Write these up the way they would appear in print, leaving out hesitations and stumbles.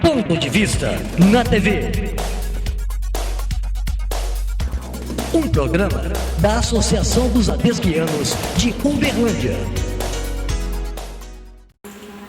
Ponto de Vista na TV. Um programa da Associação dos Adesguianos de Uberlândia.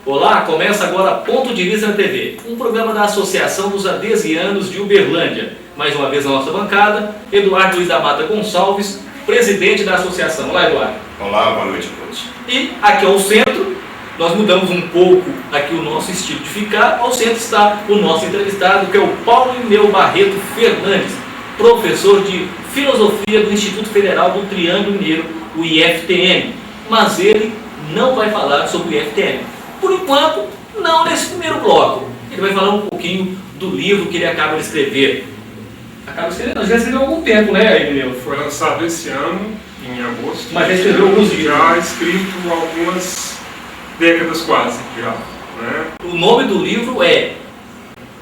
Olá, começa agora Ponto de Vista na TV, um programa da Associação dos Adesguianos de Uberlândia. Mais uma vez na nossa bancada, Eduardo Luiz da Mata Gonçalves, presidente da associação. Olá, Eduardo. Olá, boa noite a todos. E aqui ao centro, nós mudamos um pouco aqui o nosso estilo de ficar. Ao centro está o nosso entrevistado, que é o Paulo Ineu Barreto Fernandes, professor de Filosofia do Instituto Federal do Triângulo Mineiro, o IFTM. Mas ele não vai falar sobre o IFTM. Por enquanto, não nesse primeiro bloco. Ele vai falar um pouquinho do livro que ele acaba de escrever. Já escreveu há algum tempo, né, Ineu? Foi lançado esse ano, em agosto. Mas já escreveu alguns livros. Já escrito algumas décadas quase, já. Né? O nome do livro é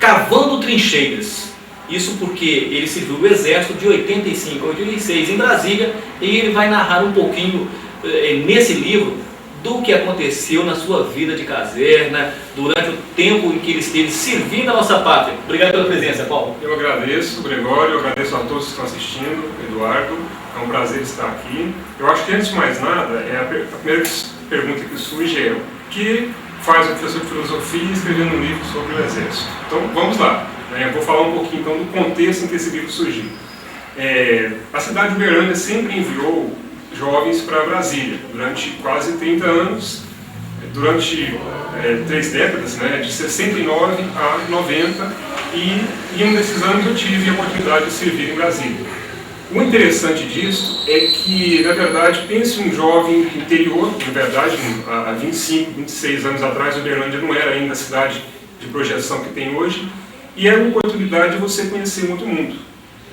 Cavando Trincheiras. Isso porque ele serviu o Exército de 85 a 86 em Brasília, e ele vai narrar um pouquinho nesse livro do que aconteceu na sua vida de caserna, durante o tempo em que ele esteve servindo a nossa pátria. Obrigado pela presença, Paulo. Eu agradeço, Gregório, eu agradeço a todos que estão assistindo, Eduardo, é um prazer estar aqui. Eu acho que, antes de mais nada, a primeira pergunta que surge é: o que faz um professor de filosofia escrevendo um livro sobre o Exército? Então, vamos lá. Eu vou falar um pouquinho então do contexto em que esse livro surgiu. A cidade de Uberlândia sempre enviou jovens para Brasília durante quase 30 anos, durante 3 décadas, né, de 69 a 90, e em um desses anos eu tive a oportunidade de servir em Brasília. O interessante disso é que, na verdade, pense um jovem do interior. Na verdade, há 25, 26 anos atrás, Uberlândia não era ainda a cidade de projeção que tem hoje, e era uma oportunidade de você conhecer um outro mundo,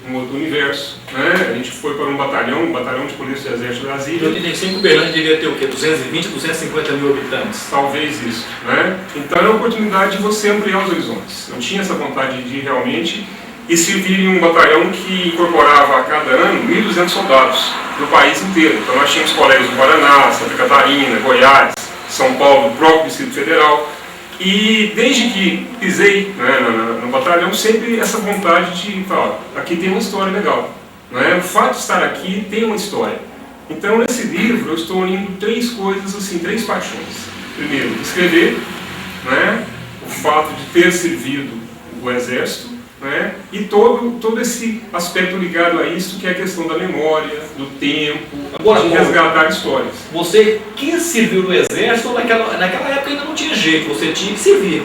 um outro universo. Né? A gente foi para um batalhão de polícia do Exército de Brasília. Em 85, Uberlândia devia ter o quê? 220, 250 mil habitantes? Talvez isso. Né? Então era uma oportunidade de você ampliar os horizontes. Eu tinha essa vontade de ir realmente e servir em um batalhão que incorporava a cada ano 1.200 soldados do país inteiro. Então nós tínhamos colegas do Paraná, Santa Catarina, Goiás, São Paulo, do próprio Distrito Federal. E desde que pisei, né, no batalhão, sempre essa vontade de falar: aqui tem uma história legal. Né? O fato de estar aqui tem uma história. Então, nesse livro, eu estou unindo 3 coisas, assim, 3 paixões. Primeiro, escrever, né? O fato de ter servido o Exército, né? E todo esse aspecto ligado a isso, que é a questão da memória, do tempo, Agora, de resgatar histórias. Você quis servir no Exército, naquela época ainda não tinha jeito, você tinha que servir.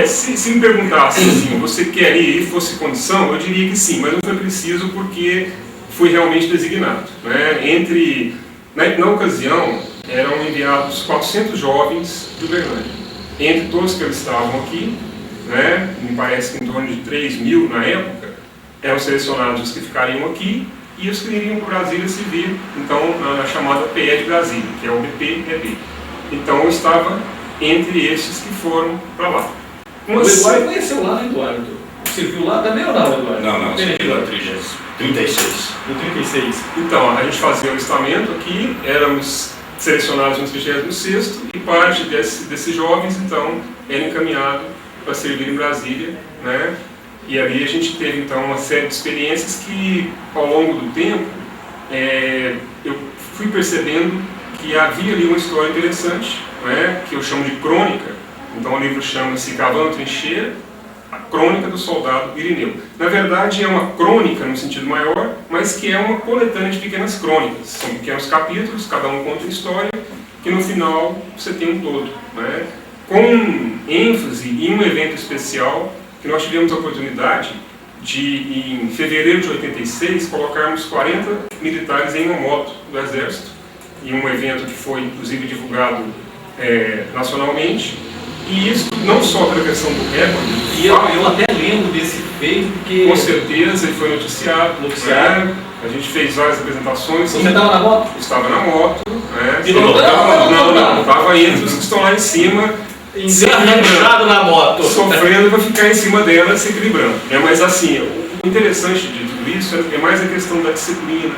Se me perguntasse assim, você quer ir e fosse condição, eu diria que sim, mas não foi preciso porque fui realmente designado. Né? Na ocasião, eram enviados 400 jovens de Uberlândia. Entre todos que eles estavam aqui, né, me parece que em torno de 3.000 na época, eram selecionados os que ficariam aqui e os que iriam para Brasília servir, então, na chamada PE de Brasília, que é o BP-EB. Então, eu estava entre esses que foram para lá. O Eduardo conheceu lá, né, Eduardo? Serviu lá também ou não, Eduardo? Não, servi lá 36. No 36. Então, a gente fazia o alistamento aqui, éramos selecionados no 36º, e parte desses jovens, então, era encaminhado para servir em Brasília, né? E ali a gente teve, então, uma série de experiências que, ao longo do tempo, eu fui percebendo que havia ali uma história interessante, né? Que eu chamo de crônica. Então, o livro chama-se Cavando Trincheira, a crônica do soldado Irineu. Na verdade, é uma crônica no sentido maior, mas que é uma coletânea de pequenas crônicas. São pequenos capítulos, cada um conta uma história, que no final você tem um todo, né? Com ênfase em um evento especial, que nós tivemos a oportunidade de, em fevereiro de 86, colocarmos 40 militares em uma moto do Exército, em um evento que foi, inclusive, divulgado nacionalmente. E isso não só pela questão do recorde. E eu até lembro desse feito, porque... Com certeza, ele foi noticiado. Né? A gente fez várias apresentações. Você estava na moto? Estava na moto. Né? Não. Estava entre os que estão lá em cima, enganchado na moto, sofrendo para ficar em cima dela, se equilibrando. Mas assim, o interessante de tudo isso é mais a questão da disciplina,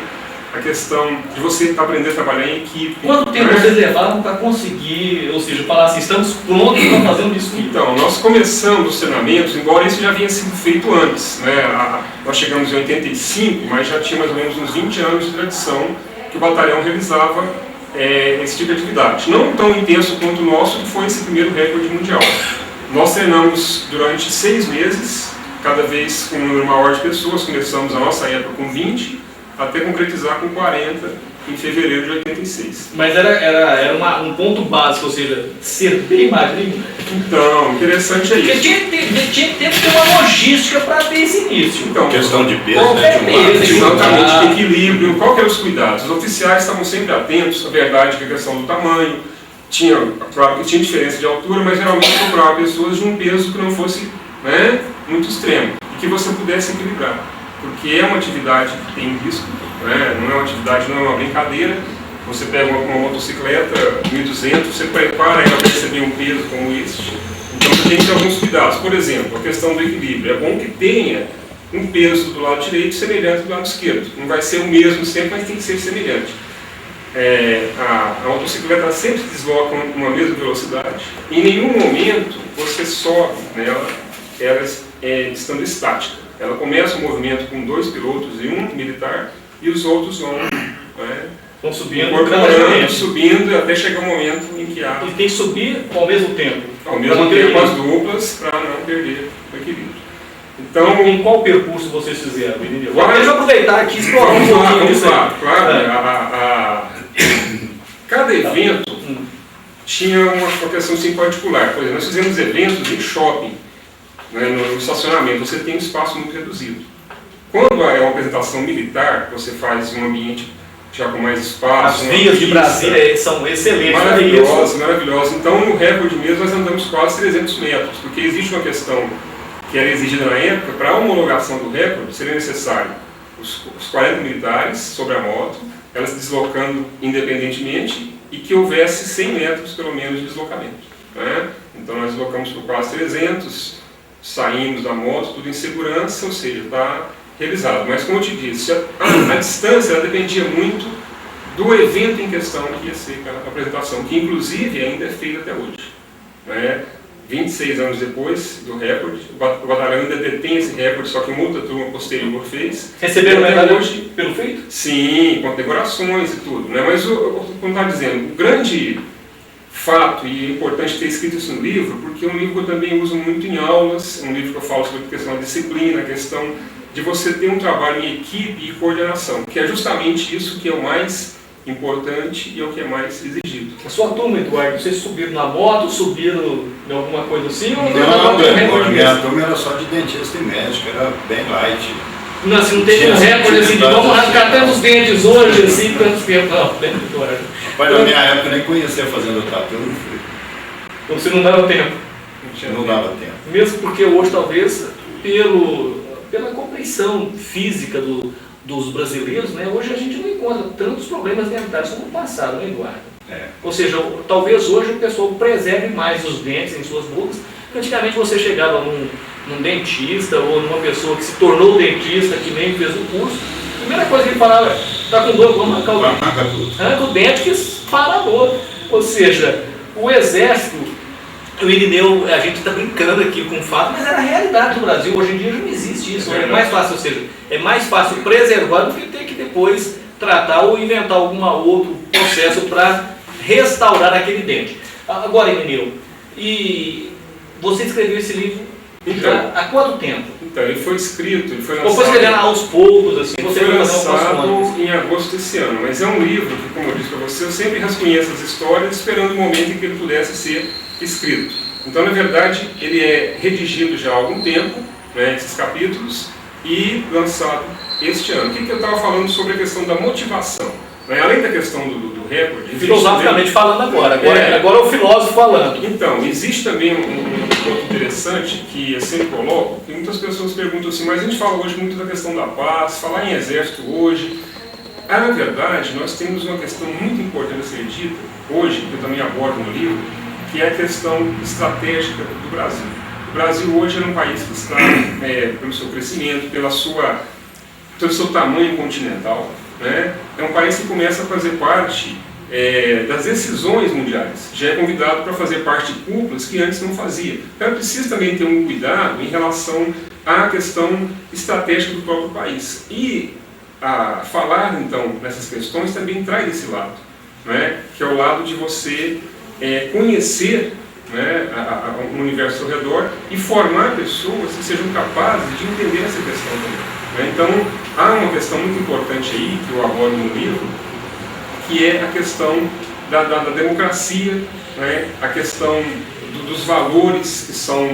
a questão de você aprender a trabalhar em equipe. Quanto tempo vocês levaram para conseguir, ou seja, falar assim, estamos prontos para fazer um desfile? Então, nós começamos os treinamentos, embora isso já havia sido feito antes, né? Nós chegamos em 85, mas já tinha mais ou menos uns 20 anos de tradição que o batalhão realizava esse tipo de atividade. Não tão intenso quanto o nosso, que foi esse primeiro recorde mundial. Nós treinamos durante 6 meses, cada vez com um número maior de pessoas. Começamos a nossa época com 20, até concretizar com 40 em fevereiro de 86. Mas era um ponto básico, ou seja, ser bem magrinho. Então, interessante é Porque isso. tinha que ter uma logística para ter esse início. Então, Questão de peso, qual né? é De um peso? lado. exatamente, de equilíbrio, qual que eram os cuidados? Os oficiais estavam sempre atentos, a verdade que a questão do tamanho, tinha diferença de altura, mas geralmente procurava pessoas de um peso que não fosse, né, muito extremo, e que você pudesse equilibrar, porque é uma atividade que tem risco, né, não é uma atividade, não é uma brincadeira. Você pega uma motocicleta 1.200, você prepara ela para receber um peso como este, então você tem que ter alguns cuidados. Por exemplo, a questão do equilíbrio, é bom que tenha um peso do lado direito semelhante do lado esquerdo, não vai ser o mesmo sempre, mas tem que ser semelhante. A motocicleta sempre se desloca uma mesma velocidade. Em nenhum momento você sobe nela, ela estando estática. Ela começa o movimento com 2 pilotos e um militar, e os outros vão, né, Vão subindo, subindo até chegar o momento em que há. E tem que subir ao mesmo tempo. Ao mesmo tempo as duplas, para não perder o equilíbrio. Então, em qual percurso vocês fizeram, menino? Deixa eu aproveitar aqui e explorar um pouquinho disso aí. Claro. Cada evento tinha uma questão assim particular. Por exemplo, nós fizemos eventos em shopping, né, no estacionamento. Você tem um espaço muito reduzido. Quando é uma apresentação militar, você faz um ambiente já com mais espaço. As vias de Brasília são excelentes. Maravilhosas. Então, no recorde mesmo, nós andamos quase 300 metros, porque existe uma questão que era exigida na época. Para a homologação do recorde, seria necessário os 40 militares sobre a moto, elas se deslocando independentemente, e que houvesse 100 metros, pelo menos, de deslocamento, né? Então, nós deslocamos por quase 300, saímos da moto, tudo em segurança, ou seja, está realizado. Mas, como eu te disse, a distância ela dependia muito do evento em questão que ia ser a apresentação, que inclusive ainda é feita até hoje, né? 26 anos depois do recorde, o batalhão ainda detém esse recorde, só que uma outra turma posterior fez. Receberam medalha hoje pelo feito? Sim, com decorações e tudo, né? Mas, como eu estava dizendo, o grande fato, e é importante ter escrito isso no livro, porque é um livro que eu também uso muito em aulas, é um livro que eu falo sobre a questão da disciplina, a questão de você ter um trabalho em equipe e coordenação, que é justamente isso que é o mais importante e é o que é mais exigido. A sua turma, Eduardo, vocês subiram na moto, subiram em alguma coisa assim? Ou Não, minha turma era só de dentista e médico, era bem light. Não, assim, não teve um recorde assim, de vamos rasgar até os dentes hoje, assim, quantos tempos, não, né, Eduardo? Rapaz, na minha época eu nem conhecia fazendo tatu, eu não fui. Então você não dava tempo. Não dava tempo. Mesmo porque hoje, talvez, pela compreensão física dos brasileiros, né, hoje a gente não encontra tantos problemas dentários como no passado, né, Eduardo? Ou seja, talvez hoje o pessoal preserve mais os dentes em suas bocas. Antigamente você chegava num dentista ou numa pessoa que se tornou dentista, que nem fez o curso, a primeira coisa que ele falava, está com dor, vamos arrancar o dente. Arranca o dente que para a dor. Ou seja, o exército, o Irineu, a gente está brincando aqui com o fato, mas era a realidade do Brasil. Hoje em dia já não existe isso. É mais fácil, ou seja, é mais fácil preservar do que ter que depois tratar ou inventar algum outro processo para restaurar aquele dente. Agora, Irineu, e você escreveu esse livro há quanto tempo? Então, ele foi escrito, ele foi lançado... Ou foi escrevendo aos poucos, assim? Ele foi lançado em agosto desse ano, mas é um livro que, como eu disse para você, eu sempre rascunhei essas histórias esperando o momento em que ele pudesse ser escrito. Então, na verdade, ele é redigido já há algum tempo, né, esses capítulos, e lançado este ano. O que eu estava falando sobre a questão da motivação? Né? Além da questão do recorde... Filosoficamente falando agora é o filósofo falando. Então, existe também um ponto interessante que eu sempre coloco, que muitas pessoas perguntam assim, mas a gente fala hoje muito da questão da paz, falar em exército hoje. Na verdade, nós temos uma questão muito importante a ser dita hoje, que eu também abordo no livro, que é a questão estratégica do Brasil. O Brasil hoje é um país que está, pelo seu crescimento, pelo seu tamanho continental, né? É um país que começa a fazer parte das decisões mundiais, já é convidado para fazer parte de cúpulas que antes não fazia. Então precisa também ter um cuidado em relação à questão estratégica do próprio país. E falar então nessas questões também traz esse lado, né? Que é o lado de você conhecer, né, o universo ao redor e formar pessoas que sejam capazes de entender essa questão também, né? Então há uma questão muito importante aí que eu abordo no livro, que é a questão da democracia, né? A questão dos valores que são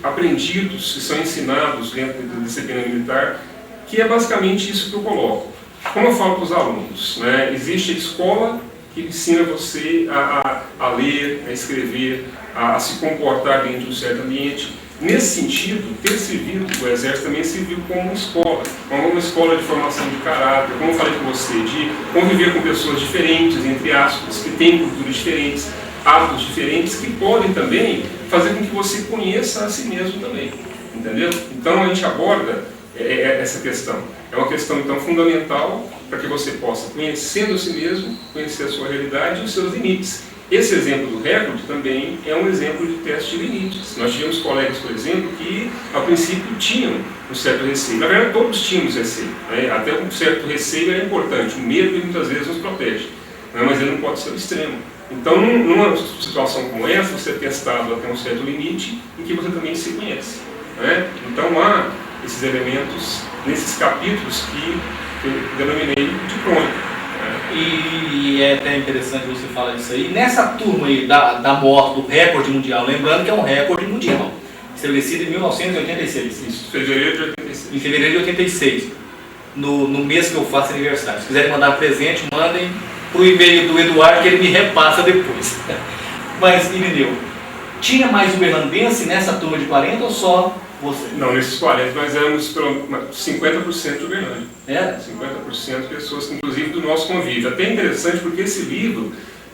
aprendidos, que são ensinados dentro da disciplina militar, que é basicamente isso que eu coloco. Como eu falo para os alunos, né? Existe a escola que ensina você a ler, a escrever, a se comportar dentro de um certo ambiente. Nesse sentido, ter servido, o Exército também serviu como uma escola de formação de caráter, como eu falei com você, de conviver com pessoas diferentes, entre aspas, que têm culturas diferentes, hábitos diferentes, que podem também fazer com que você conheça a si mesmo também, entendeu? Então a gente aborda essa questão. É uma questão então fundamental para que você possa, conhecendo a si mesmo, conhecer a sua realidade e os seus limites. Esse exemplo do recorde também é um exemplo de teste de limites. Nós tínhamos colegas, por exemplo, que a princípio tinham um certo receio. Na verdade, todos tínhamos receio, né? Até um certo receio é importante. O medo muitas vezes nos protege, né? Mas ele não pode ser o extremo. Então, numa situação como essa, você é testado até um certo limite em que você também se conhece, né? Então, há esses elementos nesses capítulos que eu denominei de crônica. E é até interessante você falar disso aí. Nessa turma aí da moto, do recorde mundial, lembrando que é um recorde mundial, estabelecido em 1986. Isso, fevereiro de 86. Em fevereiro de 86, no mês que eu faço aniversário. Se quiserem mandar presente, mandem para o e-mail do Eduardo que ele me repassa depois. Mas, Irineu, tinha mais uberlandense nessa turma de 40 ou só você? Não, nesses 40 nós éramos pelo 50% de Uberlândia. Era? 50% de pessoas, inclusive do nosso convívio. Até interessante porque esse livro,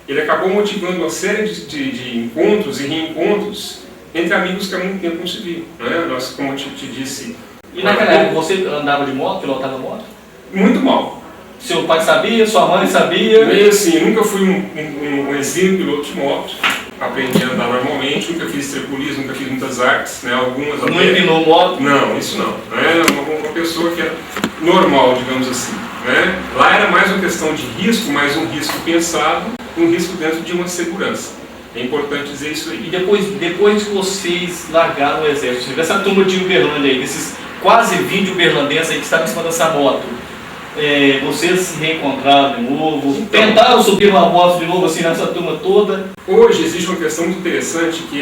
ele acabou motivando uma série de encontros e reencontros entre amigos que há muito tempo não se viam, né? Nós, como eu te disse... E naquela época você andava de moto, pilotava moto? Muito mal. Seu pai sabia, sua mãe sabia? Meio assim, eu nunca fui um exímio piloto de moto. Aprendi a andar normalmente, nunca fiz trepulismo, nunca fiz muitas artes, né? Algumas não empinou moto? Não, isso não. É uma pessoa que é normal, digamos assim, né? Lá era mais uma questão de risco, mais um risco pensado, um risco dentro de uma segurança. É importante dizer isso aí. E depois que vocês largaram o exército, dessa turma de Uberlândia aí, desses quase 20 uberlandenses aí que estavam em cima dessa moto, vocês se reencontraram de novo, então, tentaram subir uma moto de novo assim nessa turma toda? Hoje existe uma questão muito interessante que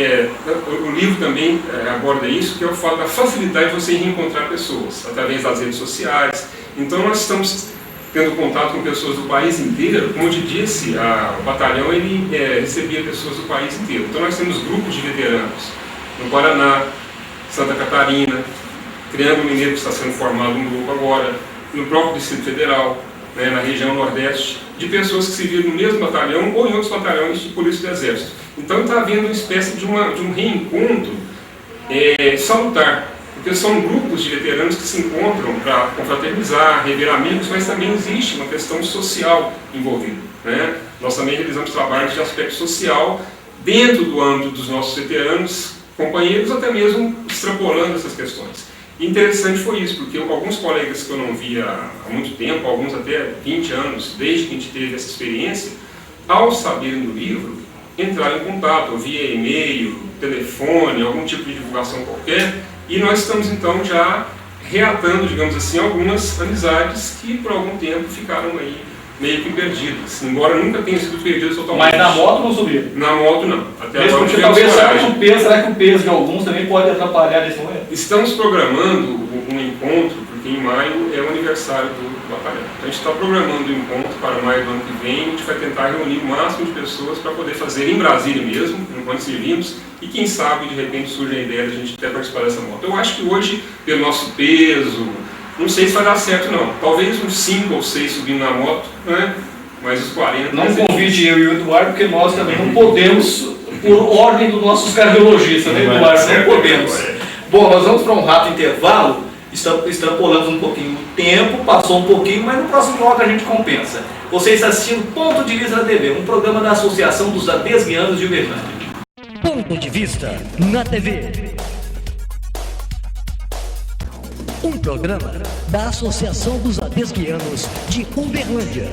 o livro também aborda isso, que é o fato da facilidade de você reencontrar pessoas através das redes sociais. Então nós estamos tendo contato com pessoas do país inteiro. Como eu te disse, o batalhão ele recebia pessoas do país inteiro. Então nós temos grupos de veteranos no Paraná, Santa Catarina, Triângulo Mineiro que está sendo formado um grupo agora, no próprio Distrito Federal, né, na região Nordeste, de pessoas que se viram no mesmo batalhão ou em outros batalhões de Polícia do Exército. Então está havendo uma espécie de um reencontro salutar, porque são grupos de veteranos que se encontram para confraternizar, rever amigos, mas também existe uma questão social envolvida, né? Nós também realizamos trabalhos de aspecto social dentro do âmbito dos nossos veteranos, companheiros, até mesmo extrapolando essas questões. Interessante foi isso, porque alguns colegas que eu não via há muito tempo, alguns até 20 anos, desde que a gente teve essa experiência, ao saberem do livro, entraram em contato, via e-mail, telefone, algum tipo de divulgação qualquer, e nós estamos então já reatando, digamos assim, algumas amizades que por algum tempo ficaram aí meio que perdidas, embora nunca tenham sido perdidas totalmente. Mas na moto não subiu? Na moto não. Até mesmo agora porque talvez será que o peso de alguns também pode atrapalhar nesse momento? Estamos programando um encontro, porque em maio é o aniversário do batalhão. Então a gente está programando um encontro para maio do ano que vem, a gente vai tentar reunir o máximo de pessoas para poder fazer em Brasília mesmo, enquanto servimos, e quem sabe de repente surge a ideia de a gente até participar dessa moto. Eu acho que hoje, pelo nosso peso, não sei se vai dar certo não. Talvez uns 5 ou 6 subindo na moto, né? Mas os 40... Não convide eu e o Eduardo, porque nós também não podemos, por ordem dos nossos cardiologistas, né, Eduardo? Não podemos. Bom, nós vamos para um rápido intervalo extrapolamos um pouquinho o tempo, passou um pouquinho, mas no próximo bloco a gente compensa. Você está assistindo Ponto de Vista na TV, um programa da Associação dos Adesguianos de Uberlândia. Ponto de Vista na TV. Um programa da Associação dos Adesguianos de Uberlândia.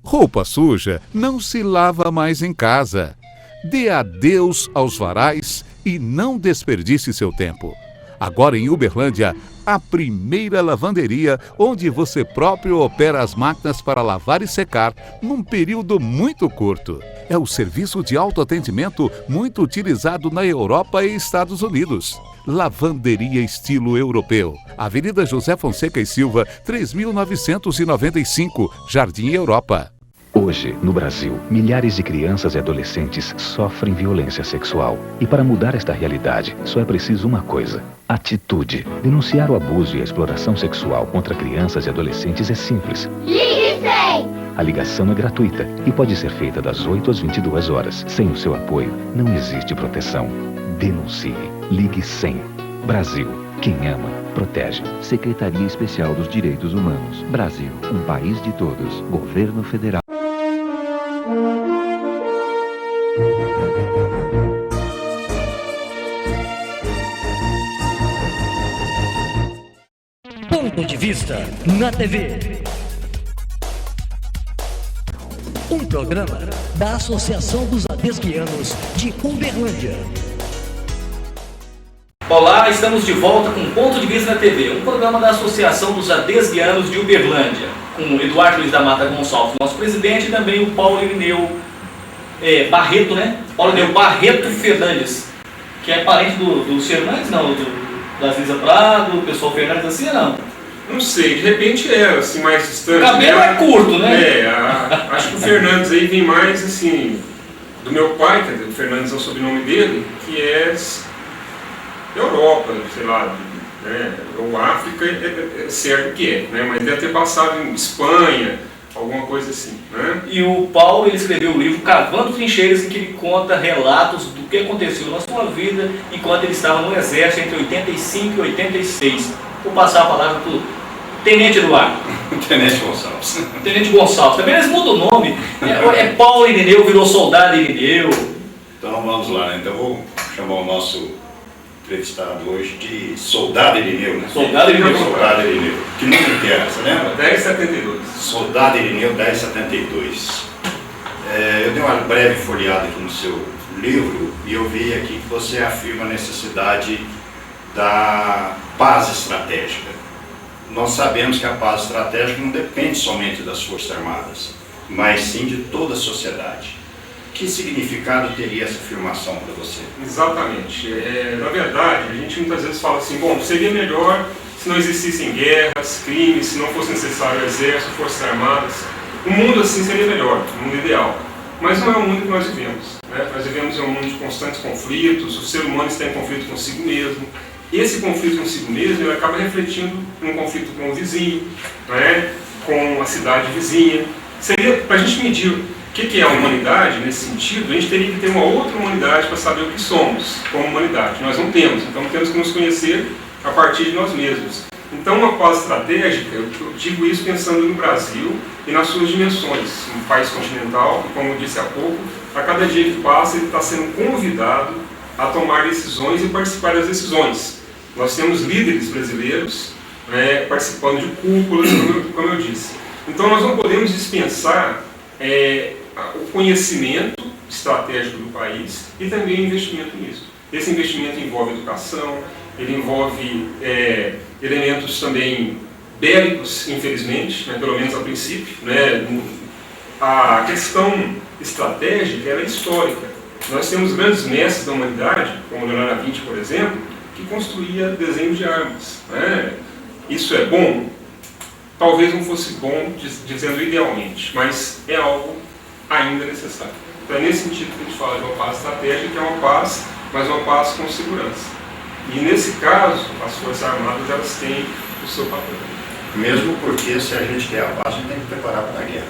Roupa suja não se lava mais em casa. Dê adeus aos varais e não desperdice seu tempo. Agora em Uberlândia, a primeira lavanderia onde você próprio opera as máquinas para lavar e secar num período muito curto. É o serviço de autoatendimento muito utilizado na Europa e Estados Unidos. Lavanderia estilo europeu. Avenida José Fonseca e Silva, 3995, Jardim Europa. Hoje, no Brasil, milhares de crianças e adolescentes sofrem violência sexual. E para mudar esta realidade, só é preciso uma coisa: atitude. Denunciar o abuso e a exploração sexual contra crianças e adolescentes é simples. Ligue 100! A ligação é gratuita e pode ser feita das 8 às 22 horas. Sem o seu apoio, não existe proteção. Denuncie. Ligue 100. Brasil. Quem ama, protege. Secretaria Especial dos Direitos Humanos. Brasil. Um país de todos. Governo Federal. Ponto de Vista na TV. Um programa da Associação dos Adesguianos de Uberlândia. Olá, estamos de volta com Ponto de Vista na TV, um programa da Associação dos Adesguianos de Uberlândia, com o Eduardo Luiz da Mata Gonçalves, nosso presidente, e também o Paulo Irineu Barreto, né? Paulo Irineu Barreto Fernandes, que é parente do Fernandes, não? Das Lisa Prado, o pessoal Fernandes assim, não? Não sei, de repente assim, mais distante. O cabelo é curto, né? Acho que o Fernandes aí vem mais, assim, do meu pai, quer dizer, o Fernandes é o sobrenome dele, que é Europa, sei lá, né? Ou África, é certo que é, né? Mas deve ter passado em Espanha, alguma coisa assim, né? E o Paulo, ele escreveu o livro Cavando Trincheiras, em que ele conta relatos do que aconteceu na sua vida enquanto ele estava no Exército entre 85 e 86. Vou passar a palavra para o Tenente Eduardo. Tenente Gonçalves. Tenente Gonçalves. Também eles mudam o nome. É Paulo Irineu, virou Soldado Irineu. Então vamos lá, né? Então vou chamar o nosso entrevistado hoje de Soldado Irineu, né? Soldado Irineu. Soldado Irineu. Que número que era, você lembra? 1072. Soldado Irineu 1072. Eu dei uma breve folheada aqui no seu livro e eu vi aqui que você afirma a necessidade da paz estratégica. Nós sabemos que a paz estratégica não depende somente das Forças Armadas, mas sim de toda a sociedade. Que significado teria essa afirmação para você? Exatamente. Na verdade, a gente muitas vezes fala assim, bom, seria melhor se não existissem guerras, crimes, se não fosse necessário exército, forças armadas. O mundo assim seria melhor, o mundo ideal. Mas não é o mundo que nós vivemos, né? Nós vivemos em um mundo de constantes conflitos, o ser humano está em conflito consigo mesmo. Esse conflito consigo mesmo ele acaba refletindo num conflito com o vizinho, né? Com a cidade vizinha. Seria, para a gente medir o que é a humanidade, nesse sentido, a gente teria que ter uma outra humanidade para saber o que somos como humanidade. Nós não temos, então temos que nos conhecer a partir de nós mesmos. Então, uma paz estratégica, eu digo isso pensando no Brasil e nas suas dimensões. Um país continental, que, como eu disse há pouco, a cada dia que passa, ele está sendo convidado a tomar decisões e participar das decisões. Nós temos líderes brasileiros, né, participando de cúpulas, como eu disse. Então, nós não podemos dispensar o conhecimento estratégico do país e também o investimento nisso. Esse investimento envolve educação, ele envolve elementos também bélicos, infelizmente, né, pelo menos a princípio. Né, a questão estratégica ela é histórica. Nós temos grandes mestres da humanidade, como Leonardo da Vinci, por exemplo, que construía desenhos de armas. Né? Isso é bom? Talvez não fosse bom, dizendo idealmente, mas é algo ainda necessário. Então é nesse sentido que a gente fala de uma paz estratégica, que é uma paz, mas uma paz com segurança. E nesse caso, as Forças Armadas elas têm o seu papel. Mesmo porque se a gente quer a paz, a gente tem que preparar para a guerra.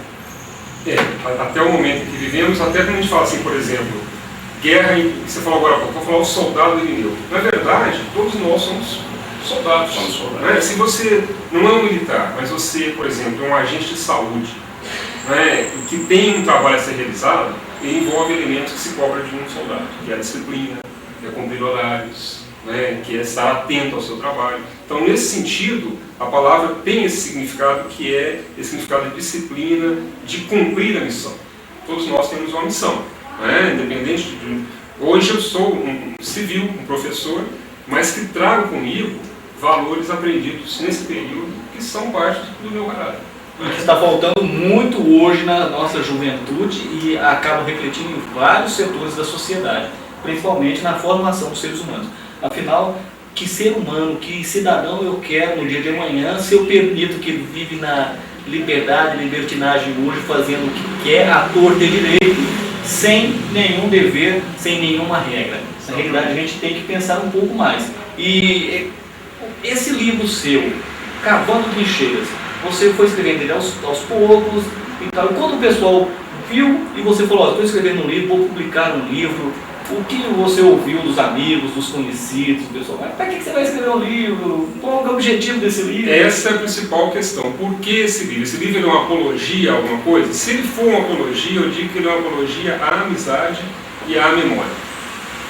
Até o momento em que vivemos, até quando a gente fala assim, por exemplo, guerra, você falou agora há pouco, vou falar o soldado irineu. Na verdade, todos nós somos soldados. Né? Se você não é um militar, mas você, por exemplo, é um agente de saúde, né, que tem um trabalho a ser realizado, ele envolve elementos que se cobram de um soldado, que é a disciplina, que é cumprir horários, né, que é estar atento ao seu trabalho. Então, nesse sentido, a palavra tem esse significado, que é esse significado de disciplina, de cumprir a missão. Todos nós temos uma missão, né, independente de... Hoje eu sou um civil, um professor, mas que trago comigo valores aprendidos nesse período que são parte do meu caráter. E que está faltando muito hoje na nossa juventude e acaba refletindo em vários setores da sociedade, principalmente na formação dos seres humanos. Afinal, que ser humano, que cidadão eu quero no dia de amanhã, se eu permito que ele vive na liberdade, libertinagem hoje, fazendo o que quer, a torto e direito, sem nenhum dever, sem nenhuma regra. Na realidade, a gente tem que pensar um pouco mais. E esse livro seu, Cavando Trincheiras, você foi escrevendo ele aos poucos e tal. E quando o pessoal viu e você falou, estou escrevendo um livro, vou publicar um livro, o que você ouviu dos amigos, dos conhecidos, do pessoal? Para que você vai escrever um livro? Qual é o objetivo desse livro? Essa é a principal questão. Por que esse livro? Esse livro é uma apologia a alguma coisa? Se ele for uma apologia, eu digo que ele é uma apologia à amizade e à memória.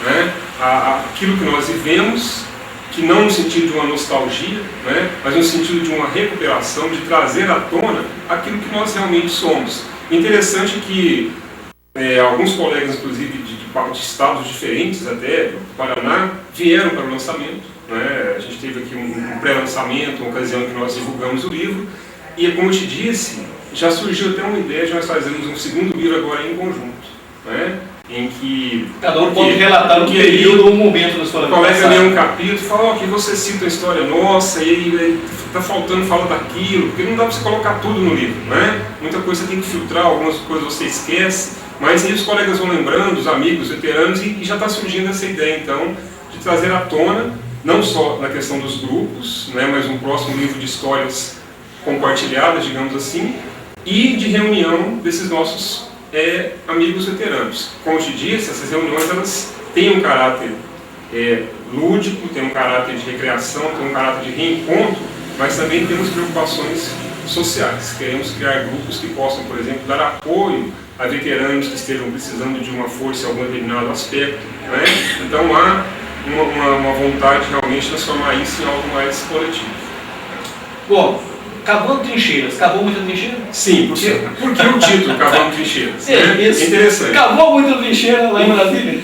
Né? Aquilo que nós vivemos, que não no sentido de uma nostalgia, né? Mas no sentido de uma recuperação, de trazer à tona aquilo que nós realmente somos. Interessante que alguns colegas, inclusive de estados diferentes até, do Paraná, vieram para o lançamento. Né? A gente teve aqui um pré-lançamento, uma ocasião que nós divulgamos o livro, e como eu te disse, já surgiu até uma ideia de nós fazermos um segundo livro agora em conjunto. Né? Em que cada um pode relatar um período ou um momento da história. O colega lê um capítulo e fala, que você cita a história nossa e está faltando fala daquilo, porque não dá para você colocar tudo no livro, né? Muita coisa você tem que filtrar, algumas coisas você esquece, mas aí os colegas vão lembrando, os amigos, veteranos, e já está surgindo essa ideia, então, de trazer à tona, não só na questão dos grupos, né, mas um próximo livro de histórias compartilhadas, digamos assim, e de reunião desses nossos amigos veteranos. Como eu te disse, essas reuniões elas têm um caráter lúdico, têm um caráter de recreação, têm um caráter de reencontro, mas também temos preocupações sociais. Queremos criar grupos que possam, por exemplo, dar apoio a veteranos que estejam precisando de uma força em algum determinado aspecto. Né? Então há uma vontade de realmente transformar isso em algo mais coletivo. Bom, Cavando Trincheiras, cavou muita trincheira? Sim, porque o título Cavando Trincheiras? É interessante. Cavou muita trincheira lá em Brasília?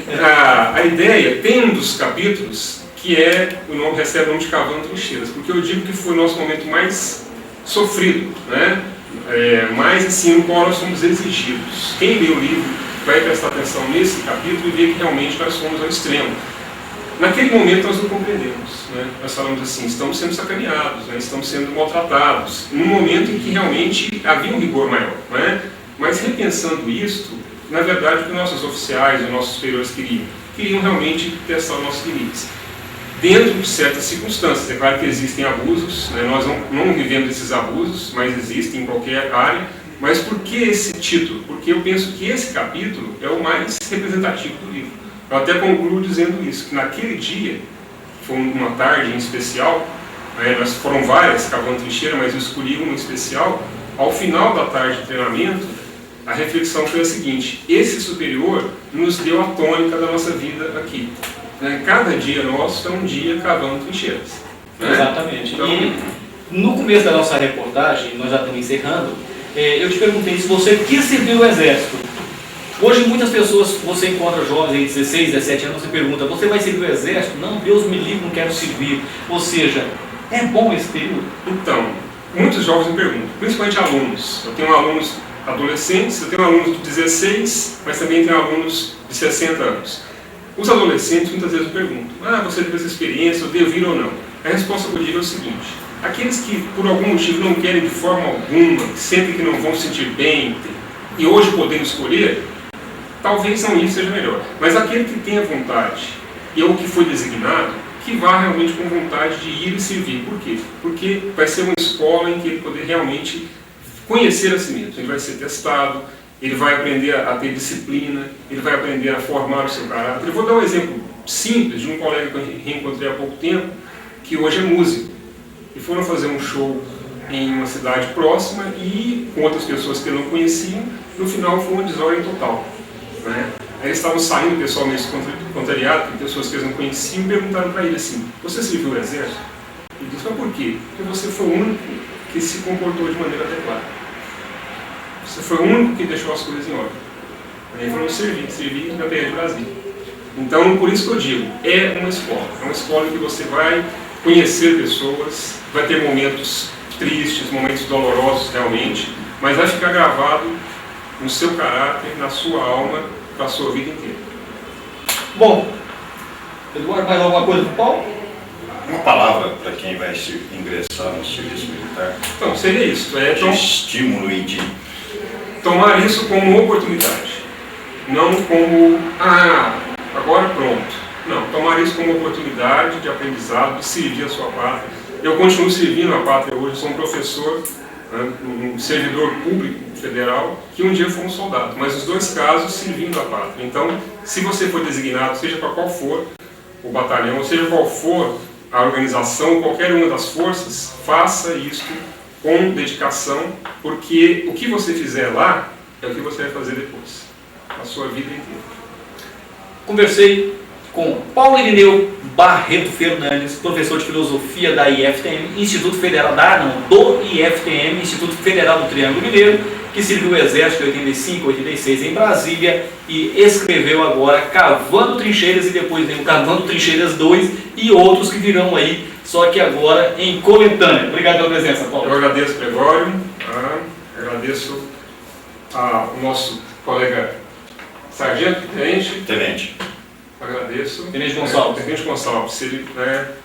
A ideia, tem um dos capítulos que recebe o nome de Cavando Trincheiras, porque eu digo que foi o nosso momento mais sofrido, né? Mas assim, no qual nós fomos exigidos. Quem lê o livro vai prestar atenção nesse capítulo e ver que realmente nós fomos ao extremo. Naquele momento nós não compreendemos, né? Nós falamos assim, estamos sendo sacaneados, né? Estamos sendo maltratados, num momento em que realmente havia um rigor maior, né? Mas repensando isto, na verdade o que nossos oficiais e nossos superiores queriam realmente testar os nossos limites. Dentro de certas circunstâncias, é claro que existem abusos, né? Nós não vivemos esses abusos, mas existem em qualquer área. Mas por que esse título? Porque eu penso que esse capítulo é o mais representativo do livro. Eu até concluo dizendo isso, que naquele dia, foi uma tarde em especial, nós foram várias cavando trincheira, mas eu escolhi uma em especial. Ao final da tarde de treinamento, a reflexão foi a seguinte: esse superior nos deu a tônica da nossa vida aqui. Cada dia nosso é um dia cavando trincheiras. Exatamente. Então, e no começo da nossa reportagem, nós já estamos encerrando, eu te perguntei se você quis servir o Exército. Hoje muitas pessoas, você encontra jovens de 16, 17 anos, você pergunta, você vai servir o Exército? Não, Deus me livre, não quero servir. Ou seja, é bom esse período? Então, muitos jovens me perguntam, principalmente alunos. Eu tenho alunos adolescentes, eu tenho alunos de 16, mas também tenho alunos de 60 anos. Os adolescentes muitas vezes me perguntam, você teve essa experiência, eu devo ir ou não? A resposta que eu digo é o seguinte: aqueles que por algum motivo não querem de forma alguma, sentem que não vão se sentir bem, e hoje podem escolher, talvez não isso seja melhor. Mas aquele que tem a vontade, e é o que foi designado, que vá realmente com vontade de ir e servir. Por quê? Porque vai ser uma escola em que ele poder realmente conhecer a si mesmo. Ele vai ser testado, ele vai aprender a ter disciplina, ele vai aprender a formar o seu caráter. Eu vou dar um exemplo simples de um colega que eu reencontrei há pouco tempo, que hoje é músico. E foram fazer um show em uma cidade próxima e com outras pessoas que eu não conheciam, no final foi uma desordem total, né? Aí eles estavam saindo, pessoal meio contrariado, porque pessoas que eles não conheciam perguntaram para ele assim: você serviu o exército? Ele disse: mas por quê? Porque você foi o único que se comportou de maneira adequada. Você foi o único que deixou as coisas em ordem. Aí foram servir na terra de Brasília. Então, por isso que eu digo, é uma escola que você vai conhecer pessoas, vai ter momentos tristes, momentos dolorosos realmente, mas vai ficar gravado no seu caráter, na sua alma, para a sua vida inteira. Bom, Eduardo, mais alguma coisa para o Paulo? Uma palavra para quem vai ingressar no serviço militar. Então, seria isso. É De estímulo e de... tomar isso como oportunidade, não como, agora pronto. Não, tomar isso como oportunidade de aprendizado, de servir a sua pátria. Eu continuo servindo a pátria hoje, sou um professor, né, um servidor público federal, que um dia foi um soldado, mas nos dois casos servindo a pátria. Então, se você for designado, seja para qual for o batalhão, ou seja qual for a organização, qualquer uma das forças, faça isso com dedicação, porque o que você fizer lá é o que você vai fazer depois, a sua vida inteira. Conversei com Paulo Irineu Barreto Fernandes, professor de filosofia da IFTM, Instituto Federal do IFTM, Instituto Federal do Triângulo Mineiro, que serviu o Exército de 85 a 86 em Brasília e escreveu agora Cavando Trincheiras e depois veio Cavando Trincheiras 2 e outros que virão aí, só que agora em coletânea. Obrigado pela presença, Paulo. Eu agradeço, Gregório, agradeço ao nosso colega sargento, tenente. Agradeço. Tenente Gonçalves. Tenente Gonçalves, ele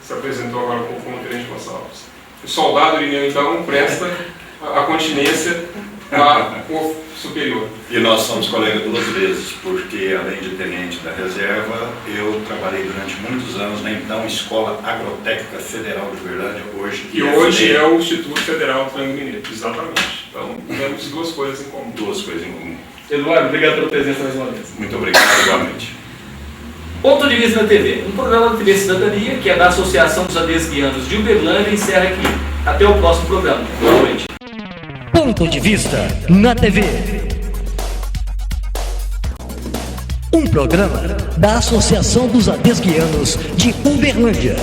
se apresentou agora como Tenente Gonçalves. O soldado Irineu, então, presta a continência ao superior. E nós somos colegas duas vezes, porque além de tenente da reserva, eu trabalhei durante muitos anos na então Escola Agrotécnica Federal de Uberlândia, hoje é o Instituto Federal do Triângulo Mineiro, exatamente. Então, temos duas coisas em comum. Eduardo, obrigado pela presença mais uma vez. Muito obrigado, igualmente. Ponto de Vista na TV, um programa da TV Cidadania, que é da Associação dos Adesguianos de Uberlândia, encerra aqui. Até o próximo programa. Boa noite. Ponto de Vista na TV. Um programa da Associação dos Adesguianos de Uberlândia.